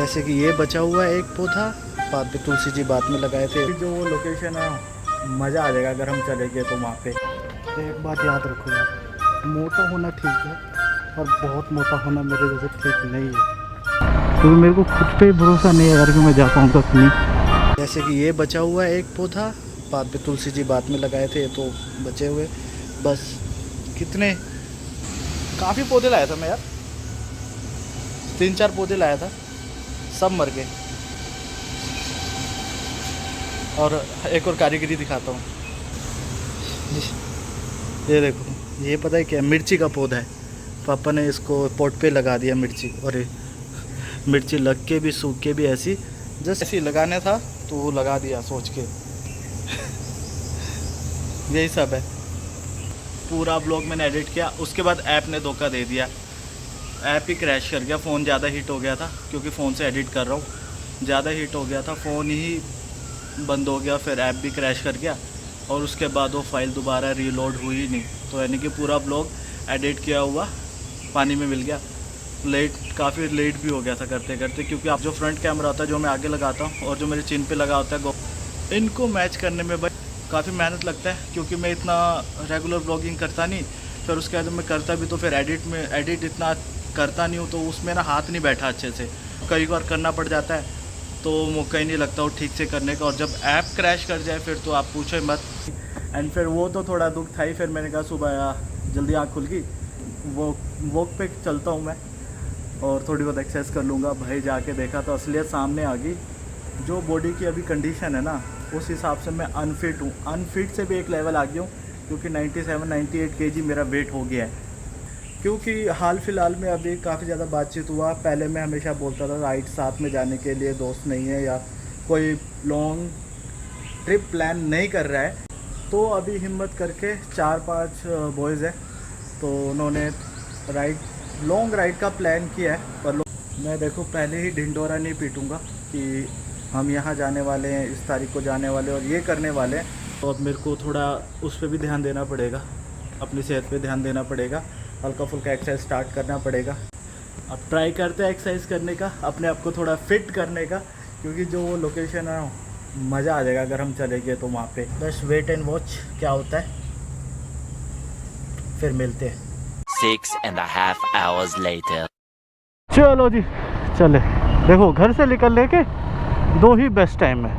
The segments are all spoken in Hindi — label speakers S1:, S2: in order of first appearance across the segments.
S1: जैसे कि ये बचा हुआ है एक पौधा, बाद में तुलसी जी बाद में लगाए थे। जो वो लोकेशन है मज़ा आ जाएगा अगर हम चले गए तो वहाँ पे। तो एक बात याद रखो यार, मोटा होना ठीक है और बहुत मोटा होना मेरे जैसे ठीक नहीं है, क्योंकि मेरे को खुद पे भरोसा नहीं है यार कि मैं जा पाऊँगा कि नहीं। जैसे कि ये बचा हुआ है एक पौधा, बाद में तुलसी जी बाद में लगाए थे, तो बचे हुए बस कितने काफ़ी पौधे लाया था मैं यार, 3-4 पौधे लाया था, सब मर गए। और एक और कारीगरी दिखाता हूँ, ये देखो, ये पता है क्या, मिर्ची का पौधा है। पापा ने इसको पॉट पे लगा दिया मिर्ची, और मिर्ची लग के भी सूख के भी ऐसी जस्ट ऐसी लगाने था तो वो लगा दिया सोच के। यही सब है। पूरा ब्लॉग मैंने एडिट किया, उसके बाद ऐप ने धोखा दे दिया, ऐप ही क्रैश कर गया। फ़ोन ज़्यादा हीट हो गया था, क्योंकि फ़ोन से एडिट कर रहा हूँ, ज़्यादा हीट हो गया था, फ़ोन ही बंद हो गया, फिर ऐप भी क्रैश कर गया, और उसके बाद वो फाइल दोबारा रीलोड हुई ही नहीं। तो यानी कि पूरा ब्लॉग एडिट किया हुआ पानी में मिल गया। काफ़ी लेट भी हो गया था करते करते, क्योंकि आप जो फ्रंट कैमरा होता है जो मैं आगे लगाता हूँ और जो मेरे चिन पे लगा होता है, इनको मैच करने में भाई काफ़ी मेहनत लगता है, क्योंकि मैं इतना रेगुलर ब्लॉगिंग करता नहीं। फिर उसके बाद मैं करता भी तो फिर एडिट इतना करता नहीं हूँ, तो उसमें ना हाथ नहीं बैठा अच्छे से, कई बार करना पड़ जाता है, तो मौका ही नहीं लगता वो ठीक से करने का। और जब ऐप क्रैश कर जाए फिर तो आप पूछो ही मत। एंड फिर वो तो थोड़ा दुख था ही। फिर मैंने कहा सुबह जल्दी आँख खुल गई, वॉक पे चलता हूँ मैं और थोड़ी बहुत एक्सरसाइज कर लूँगा। भाई जाके देखा तो असलियत सामने आ गई। जो बॉडी की अभी कंडीशन है ना, उस हिसाब से मैं अनफिट हूँ। अनफिट से भी एक लेवल आ गया हूँ, क्योंकि 97-98 kg मेरा वेट हो गया है। क्योंकि हाल फिलहाल में अभी काफ़ी ज़्यादा बातचीत हुआ। पहले मैं हमेशा बोलता था राइड साथ में जाने के लिए दोस्त नहीं है, या कोई लॉन्ग ट्रिप प्लान नहीं कर रहा है, तो अभी हिम्मत करके 4-5 बॉयज़ हैं, तो उन्होंने लॉन्ग राइड का प्लान किया है। पर मैं देखो पहले ही ढिंडोरा नहीं पीटूँगा कि हम यहाँ जाने वाले हैं, इस तारीख को जाने वाले और ये करने वाले हैं। तो अब मेरे को थोड़ा उस पर भी ध्यान देना पड़ेगा, अपनी सेहत पे ध्यान देना पड़ेगा, हल्का फुल्का एक्सरसाइज स्टार्ट करना पड़ेगा। अब ट्राई करते हैं एक्सरसाइज करने का, अपने आप को थोड़ा फिट करने का, क्योंकि जो वो लोकेशन है मज़ा आ जाएगा अगर हम चले गए तो वहाँ पे। बस वेट एंड वॉच क्या होता है, फिर मिलते हैं।
S2: 6.5 hours later.
S1: चलो जी चले। देखो घर से निकलने के 2 ही बेस्ट टाइम है,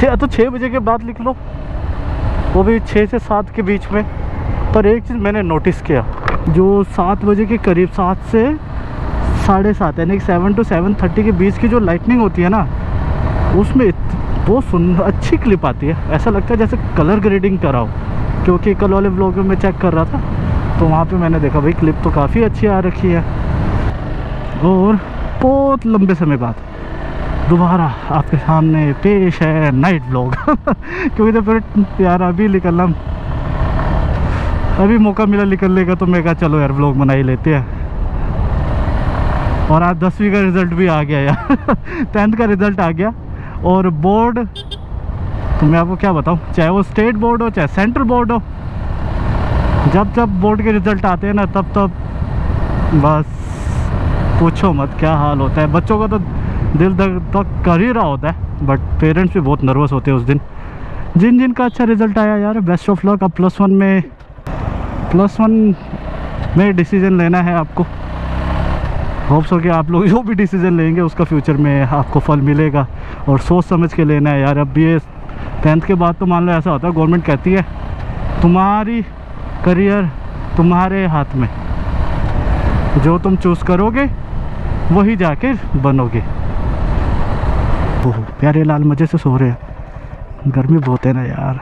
S1: या तो 6 बजे के बाद निकलो, वो भी 6 से 7 के बीच में। पर एक चीज़ मैंने नोटिस किया, जो 7 बजे के करीब, 7 से 7:30 यानी कि 7 to 7:30 के बीच की जो लाइटनिंग होती है ना, उसमें बहुत अच्छी क्लिप आती है। ऐसा लगता है जैसे कलर ग्रेडिंग करा हो, क्योंकि कल वाले ब्लॉग में मैं चेक कर रहा था तो वहाँ पे मैंने देखा भाई क्लिप तो काफ़ी अच्छी आ रखी है। और बहुत लंबे समय बाद दोबारा आपके सामने पेश है नाइट ब्लॉग। क्योंकि तो फिर यार अभी निकलना, अभी मौका मिला निकलने का, तो मैं कहा चलो यार ब्लॉग बना ही लेते हैं। और आज 10वीं का रिज़ल्ट भी आ गया यार। 10th का रिज़ल्ट आ गया, और बोर्ड तो मैं आपको क्या बताऊं, चाहे वो स्टेट बोर्ड हो चाहे सेंट्रल बोर्ड हो, जब बोर्ड के रिज़ल्ट आते हैं ना, तब बस पूछो मत क्या हाल होता है। बच्चों का तो दिल तक कर ही रहा होता है, बट पेरेंट्स भी बहुत नर्वस होते हैं उस दिन। जिनका अच्छा रिज़ल्ट आया यार, बेस्ट ऑफ लक। अब +1 में डिसीज़न लेना है आपको। होप्स हो कि आप लोग जो भी डिसीज़न लेंगे उसका फ्यूचर में आपको फल मिलेगा, और सोच समझ के लेना है यार। अब ये 10th के बाद तो मान लो ऐसा होता है, गवर्नमेंट कहती है तुम्हारी करियर तुम्हारे हाथ में, जो तुम चूज़ करोगे वही जाके बनोगे। ओह प्यारे लाल मज़े से सो रहे हैं, गर्मी बहुत है ना यार,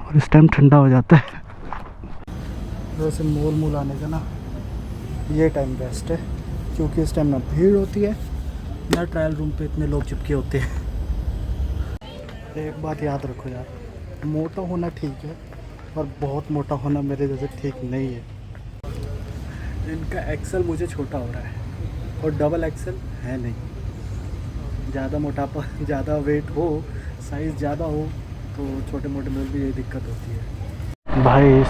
S1: और इस टाइम ठंडा हो जाता है। वैसे मोल आने का ना ये टाइम बेस्ट है, क्योंकि इस टाइम ना भीड़ होती है ना ट्रायल रूम पे इतने लोग चिपके होते हैं। एक बात याद रखो यार, मोटा होना ठीक है और बहुत मोटा होना मेरे जैसे ठीक नहीं है। इनका एक्सेल मुझे छोटा हो रहा है और डबल एक्सेल है नहीं। ज़्यादा मोटापा, ज़्यादा वेट हो, साइज़ ज़्यादा हो तो छोटे मोटे में भी यही दिक्कत होती है। भाई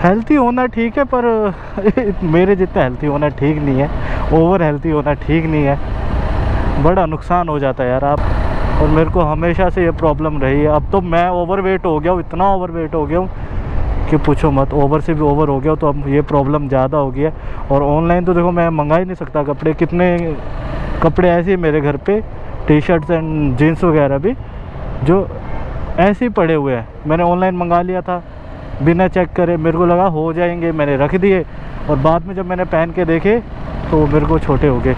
S1: हेल्थी होना ठीक है, पर मेरे जितना हेल्थी होना ठीक नहीं है। ओवर हेल्थी होना ठीक नहीं है, बड़ा नुकसान हो जाता है यार आप। और मेरे को हमेशा से ये प्रॉब्लम रही है। अब तो मैं ओवर वेट हो गया हूँ, इतना ओवर वेट हो गया हूँ कि पूछो मत, ओवर से भी ओवर हो गया तो अब ये प्रॉब्लम ज़्यादा हो गई है। और ऑनलाइन तो देखो मैं मंगा ही नहीं सकता कपड़े, कितने कपड़े ऐसे ही मेरे घर पे, टी शर्ट्स एंड जीन्स वगैरह भी जो ऐसे ही पड़े हुए हैं। मैंने ऑनलाइन मंगा लिया था बिना चेक करे, मेरे को लगा हो जाएंगे, मैंने रख दिए और बाद में जब मैंने पहन के देखे तो मेरे को छोटे हो गए।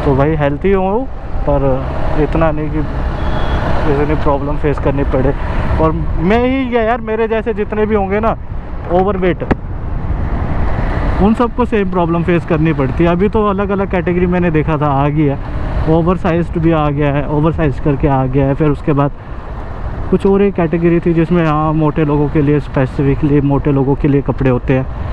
S1: तो भाई हेल्थी हूँ पर इतना नहीं कि इतनी प्रॉब्लम फेस करनी पड़े। और मैं ही क्या यार, मेरे जैसे जितने भी होंगे ना ओवरवेट, उन सबको सेम प्रॉब्लम फेस करनी पड़ती है। अभी तो अलग अलग कैटेगरी मैंने देखा था आ गई है, ओवर साइज्ड भी आ गया है, ओवर साइज करके आ गया है। फिर उसके बाद कुछ और एक कैटेगरी थी जिसमें हाँ मोटे लोगों के लिए, स्पेसिफिकली मोटे लोगों के लिए कपड़े होते हैं।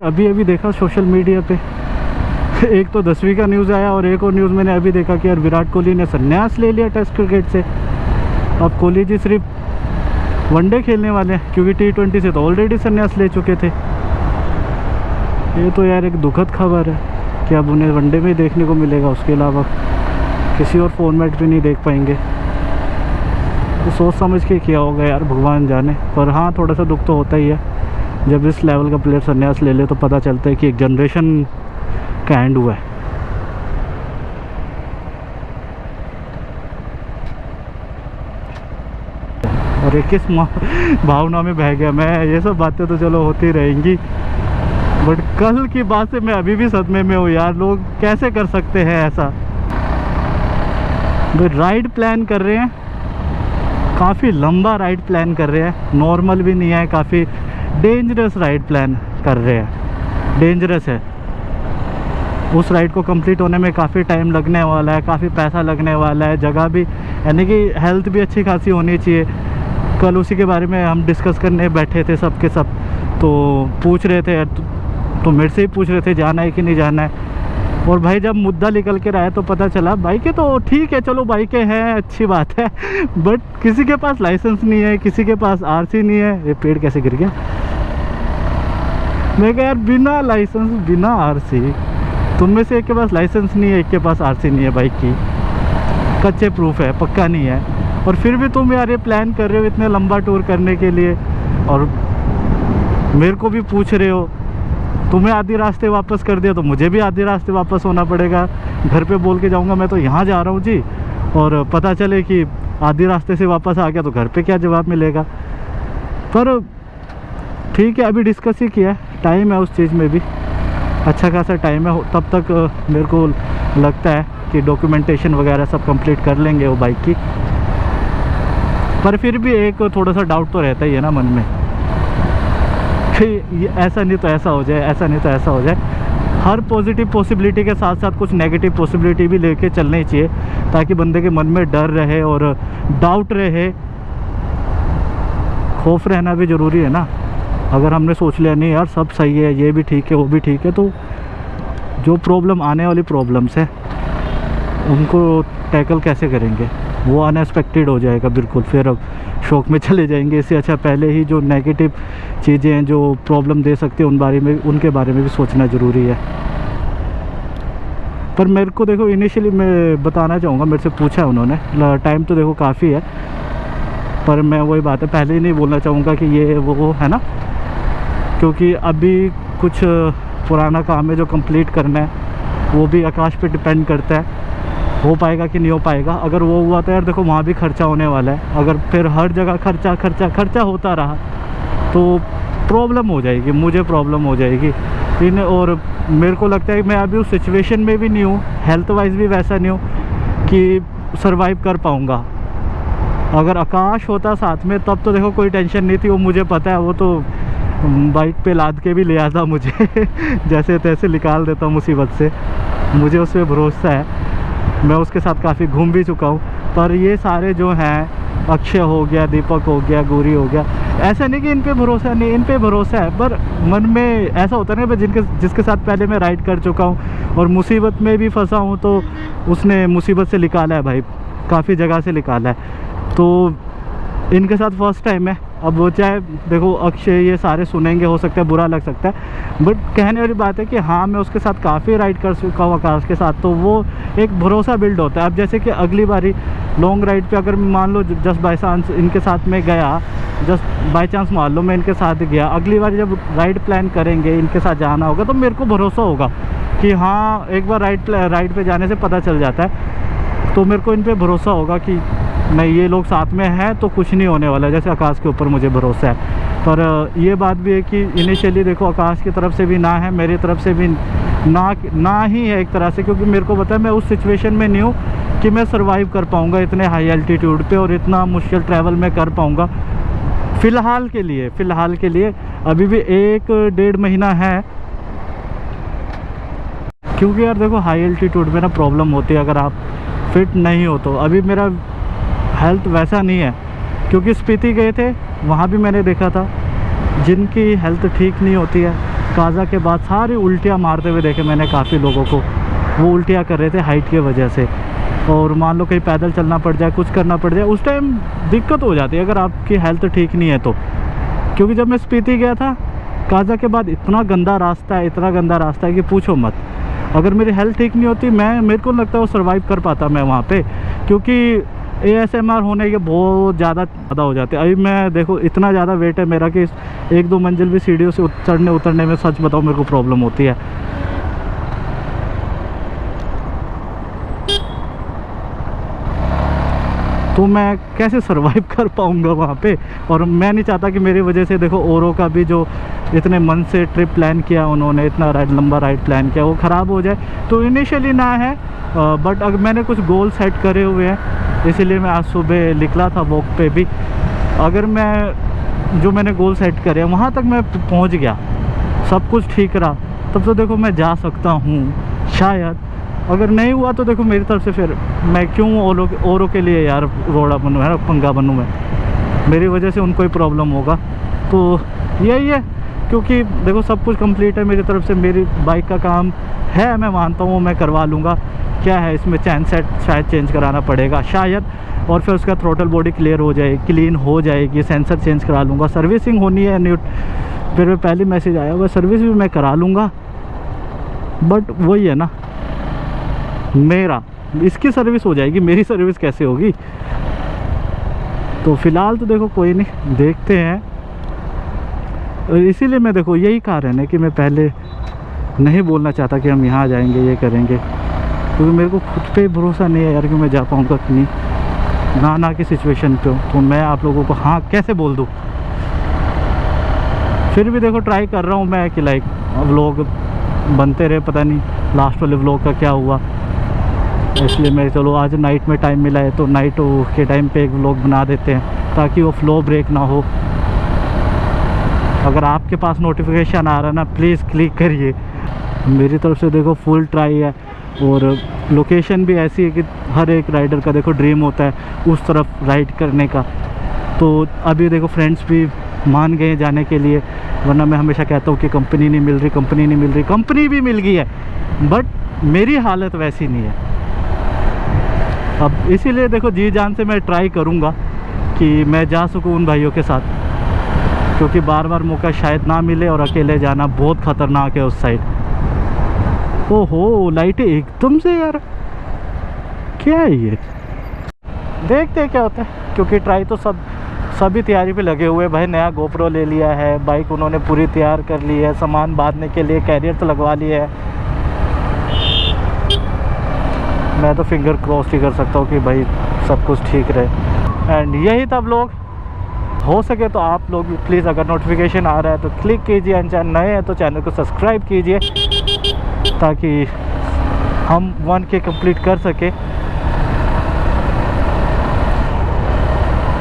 S1: अभी अभी देखा सोशल मीडिया पे एक तो 10वीं का न्यूज़ आया और एक और न्यूज़ मैंने अभी देखा कि यार विराट कोहली ने संन्यास ले लिया टेस्ट क्रिकेट से। अब कोहली जी सिर्फ वनडे खेलने वाले हैं क्योंकि T20 से तो ऑलरेडी संन्यास ले चुके थे। ये तो यार एक दुखद खबर है कि अब उन्हें वनडे में ही देखने को मिलेगा, उसके अलावा किसी और फॉर्मेट पे नहीं देख पाएंगे। तो सोच समझ के किया होगा यार, भगवान जाने। पर हाँ थोड़ा सा दुख तो होता ही है जब इस लेवल का प्लेयर संन्यास ले ले, तो पता चलता है कि एक जनरेशन का एंड हुआ है। और एक किस भावना में बह गया मैं। ये सब बातें तो चलो होती रहेंगी, बट कल की बात से मैं अभी भी सदमे में हूँ यार। लोग कैसे कर सकते हैं ऐसा। राइड प्लान कर रहे हैं, काफ़ी लंबा राइड प्लान कर रहे हैं, नॉर्मल भी नहीं है, काफ़ी डेंजरस राइड प्लान कर रहे हैं। डेंजरस है, उस राइड को कंप्लीट होने में काफ़ी टाइम लगने वाला है, काफ़ी पैसा लगने वाला है, जगह भी, यानी कि हेल्थ भी अच्छी खासी होनी चाहिए। कल उसी के बारे में हम डिस्कस करने बैठे थे सब के सब, तो पूछ रहे थे तो मेरे से ही पूछ रहे थे जाना है कि नहीं जाना है। और भाई जब मुद्दा निकल कर आया तो पता चला बाइकें तो ठीक है, चलो बाइकें हैं, अच्छी बात है, बट किसी के पास लाइसेंस नहीं है, किसी के पास आरसी नहीं है। ये पेड़ कैसे गिर गया। मैं कहा यार बिना लाइसेंस बिना आरसी, तुम में से एक के पास लाइसेंस नहीं है, एक के पास आरसी नहीं है बाइक की, कच्चे प्रूफ है, पक्का नहीं है, और फिर भी तुम यार ये प्लान कर रहे हो इतने लंबा टूर करने के लिए और मेरे को भी पूछ रहे हो। तुम्हें आधे रास्ते वापस कर दिया तो मुझे भी आधे रास्ते वापस होना पड़ेगा। घर पे बोल के जाऊंगा मैं तो यहाँ जा रहा हूँ जी, और पता चले कि आधे रास्ते से वापस आ गया तो घर पे क्या जवाब मिलेगा। पर ठीक है, अभी डिस्कस ही किया है, टाइम है उस चीज़ में भी, अच्छा खासा टाइम है। तब तक मेरे को लगता है कि डॉक्यूमेंटेशन वगैरह सब कंप्लीट कर लेंगे वो बाइक की। पर फिर भी एक थोड़ा सा डाउट तो रहता ही है ना मन में कि ये ऐसा नहीं तो ऐसा हो जाए, ऐसा नहीं तो ऐसा हो जाए। हर पॉजिटिव पॉसिबिलिटी के साथ साथ कुछ नेगेटिव पॉसिबिलिटी भी लेके चलनी चाहिए ताकि बंदे के मन में डर रहे और डाउट रहे। खौफ रहना भी ज़रूरी है ना। अगर हमने सोच लिया नहीं यार सब सही है, ये भी ठीक है, वो भी ठीक है, तो जो प्रॉब्लम आने वाली प्रॉब्लम्स है उनको टैकल कैसे करेंगे, वो अनएक्सपेक्टेड हो जाएगा बिल्कुल। फिर अब शौक में चले जाएंगे। इससे अच्छा पहले ही जो नेगेटिव चीज़ें हैं जो प्रॉब्लम दे सकती है उनके बारे में भी सोचना ज़रूरी है। पर मेरे को देखो इनिशियली मैं बताना चाहूँगा, मेरे से पूछा है उन्होंने, टाइम तो देखो काफ़ी है, पर मैं वही बात है पहले ही नहीं बोलना चाहूँगा कि ये वो है ना, क्योंकि अभी कुछ पुराना काम है जो कंप्लीट करना है, वो भी आकाश पे डिपेंड करता है हो पाएगा कि नहीं हो पाएगा। अगर वो हुआ तो यार देखो वहाँ भी खर्चा होने वाला है। अगर फिर हर जगह खर्चा खर्चा खर्चा होता रहा तो प्रॉब्लम हो जाएगी, मुझे प्रॉब्लम हो जाएगी और मेरे को लगता है कि मैं अभी उस सिचुएशन में भी नहीं हूँ, हेल्थ वाइज भी वैसा नहीं हूँ कि सरवाइव कर पाऊँगा। अगर आकाश होता साथ में तब तो देखो कोई टेंशन नहीं थी, वो मुझे पता है, वो तो बाइक पे लाद के भी ले आता मुझे जैसे तैसे निकाल देता मुसीबत से, मुझे उस पर भरोसा है, मैं उसके साथ काफ़ी घूम भी चुका हूँ। पर ये सारे जो हैं अक्षय हो गया, दीपक हो गया, गौरी हो गया, ऐसा नहीं कि इन पे भरोसा नहीं, इन पे भरोसा है, पर मन में ऐसा होता है ना जिसके साथ पहले मैं राइड कर चुका हूँ और मुसीबत में भी फंसा हूँ, तो उसने मुसीबत से निकाला है भाई, काफ़ी जगह से निकाला है। तो इनके साथ फर्स्ट टाइम है। अब वो चाहे देखो अक्षय ये सारे सुनेंगे, हो सकता है बुरा लग सकता है, बट कहने वाली बात है कि हाँ मैं उसके साथ काफ़ी राइड कर चुका हूँ आकाश के साथ, तो वो एक भरोसा बिल्ड होता है। अब जैसे कि अगली बारी लॉन्ग राइड पे अगर मान लो जस्ट बाई चांस इनके साथ में गया, जस्ट बाई चांस मान लो मैं इनके साथ गया, अगली बार जब राइड प्लान करेंगे इनके साथ जाना होगा, तो मेरे को भरोसा होगा कि हाँ एक बार राइड पे जाने से पता चल जाता है, तो मेरे को इन पर भरोसा होगा कि नहीं ये लोग साथ में हैं तो कुछ नहीं होने वाला, जैसे आकाश के ऊपर मुझे भरोसा है। पर ये बात भी है कि इनिशियली देखो आकाश की तरफ से भी ना है, मेरी तरफ से भी ना ही है एक तरह से, क्योंकि मेरे को पता है मैं उस सिचुएशन में नहीं हूँ कि मैं सर्वाइव कर पाऊँगा इतने हाई एल्टीट्यूड पे और इतना मुश्किल ट्रैवल में कर पाऊँगा फ़िलहाल के लिए। अभी भी 1-1.5 महीना है, क्योंकि यार देखो हाई एल्टीट्यूड में ना प्रॉब्लम होती है अगर आप फिट नहीं हो तो। अभी मेरा हेल्थ वैसा नहीं है, क्योंकि स्पीति गए थे वहाँ भी मैंने देखा था जिनकी हेल्थ ठीक नहीं होती है, काज़ा के बाद सारी उल्टियाँ मारते हुए देखे मैंने काफ़ी लोगों को, वो उल्टियाँ कर रहे थे हाइट की वजह से। और मान लो कहीं पैदल चलना पड़ जाए, कुछ करना पड़ जाए, उस टाइम दिक्कत हो जाती है अगर आपकी हेल्थ ठीक नहीं है तो। क्योंकि जब मैं स्पीति गया था काज़ा के बाद इतना गंदा रास्ता है कि पूछो मत। अगर मेरी हेल्थ ठीक नहीं होती मेरे को लगता है वो सर्वाइव कर पाता मैं वहाँ पे, क्योंकि ASMR होने के बहुत ज़्यादा हो जाते हैं। अभी मैं देखो इतना ज़्यादा वेट है मेरा कि 1-2 मंजिल भी सीढ़ियों से चढ़ने उतरने में सच बताओ मेरे को प्रॉब्लम होती है। तो मैं कैसे सर्वाइव कर पाऊँगा वहाँ पे, और मैं नहीं चाहता कि मेरी वजह से देखो औरों का भी जो इतने मन से ट्रिप प्लान किया उन्होंने, इतना लंबा राइड प्लान किया, वो ख़राब हो जाए। तो इनिशियली ना है, बट अगर मैंने कुछ गोल सेट करे हुए हैं, इसीलिए मैं आज सुबह निकला था वॉक पे भी। अगर मैंने गोल सेट करे वहाँ तक मैं पहुँच गया, सब कुछ ठीक रहा, तब तो देखो मैं जा सकता हूँ शायद। अगर नहीं हुआ तो देखो मेरी तरफ से फिर मैं क्यों औरों के लिए यार रोड़ा बनूँ, है ना, पंगा बनूँ मैं, मेरी वजह से उनको ही प्रॉब्लम होगा। तो यही है, क्योंकि देखो सब कुछ कंप्लीट है मेरी तरफ से, मेरी बाइक का काम है, मैं मानता हूँ मैं करवा लूँगा। क्या है इसमें चैन सेट शायद चेंज कराना पड़ेगा शायद, और फिर उसका थ्रोटल बॉडी क्लीन हो जाएगी, सेंसर चेंज करा लूँगा, सर्विसिंग होनी है फिर पहले मैसेज आया हुआ, सर्विस भी मैं करा लूँगा। बट वही है ना, मेरा इसकी सर्विस हो जाएगी, मेरी सर्विस कैसे होगी। तो फ़िलहाल तो देखो कोई नहीं, देखते हैं। और इसीलिए मैं देखो यही कारण है कि मैं पहले नहीं बोलना चाहता कि हम यहाँ जाएंगे, ये करेंगे, क्योंकि मेरे को खुद पे भरोसा नहीं है यार कि मैं जा पाऊँगा कि नहीं। ना की सिचुएशन पे तो मैं आप लोगों को हाँ कैसे बोल दूँ। फिर भी देखो ट्राई कर रहा हूँ मैं कि लाइक व्लॉग बनते रहे, पता नहीं लास्ट वाले व्लॉग का क्या हुआ। इसलिए मैं चलो आज नाइट में टाइम मिला है तो नाइट के टाइम पे एक व्लॉग बना देते हैं, ताकि वो फ्लो ब्रेक ना हो। अगर आपके पास नोटिफिकेशन आ रहा है ना, प्लीज़ क्लिक करिए। मेरी तरफ से देखो फुल ट्राई है, और लोकेशन भी ऐसी है कि हर एक राइडर का देखो ड्रीम होता है उस तरफ राइड करने का। तो अभी देखो फ्रेंड्स भी मान गए जाने के लिए, वरना मैं हमेशा कहता हूँ कि कंपनी नहीं मिल रही, कंपनी भी मिल गई है, बट मेरी हालत वैसी नहीं है। अब इसीलिए देखो जी जान से मैं ट्राई करूँगा कि मैं जा सकूँ उन भाइयों के साथ, क्योंकि बार बार मौका शायद ना मिले, और अकेले जाना बहुत ख़तरनाक है उस साइड। ओहो लाइट एकदम से यार, क्या है ये, देखते हैं क्या होता है। क्योंकि ट्राई तो सभी तैयारी पे लगे हुए भाई। नया गोप्रो ले लिया है, बाइक उन्होंने पूरी तैयार कर ली है, सामान बांधने के लिए कैरियर तो लगवा लिया है। मैं तो फिंगर क्रॉस ही कर सकता हूँ कि भाई सब कुछ ठीक रहे। एंड यही था व्लॉग। हो सके तो आप लोग भी प्लीज़, अगर नोटिफिकेशन आ रहा है तो क्लिक कीजिए, एंड चैनल नए हैं तो चैनल को सब्सक्राइब कीजिए, ताकि हम 1K कंप्लीट कर सके।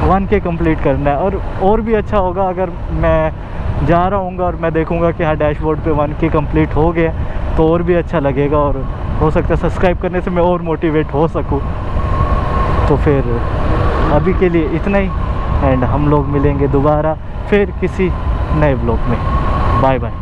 S1: 1K कंप्लीट करना है, और भी अच्छा होगा अगर मैं जा रहा हूँ और मैं देखूँगा कि हाँ डैशबोर्ड पे 1K कंप्लीट हो गया, तो और भी अच्छा लगेगा, और हो सकता है सब्सक्राइब करने से मैं और मोटिवेट हो सकूँ। तो फिर अभी के लिए इतना ही, एंड हम लोग मिलेंगे दोबारा फिर किसी नए ब्लॉग में। Bye bye.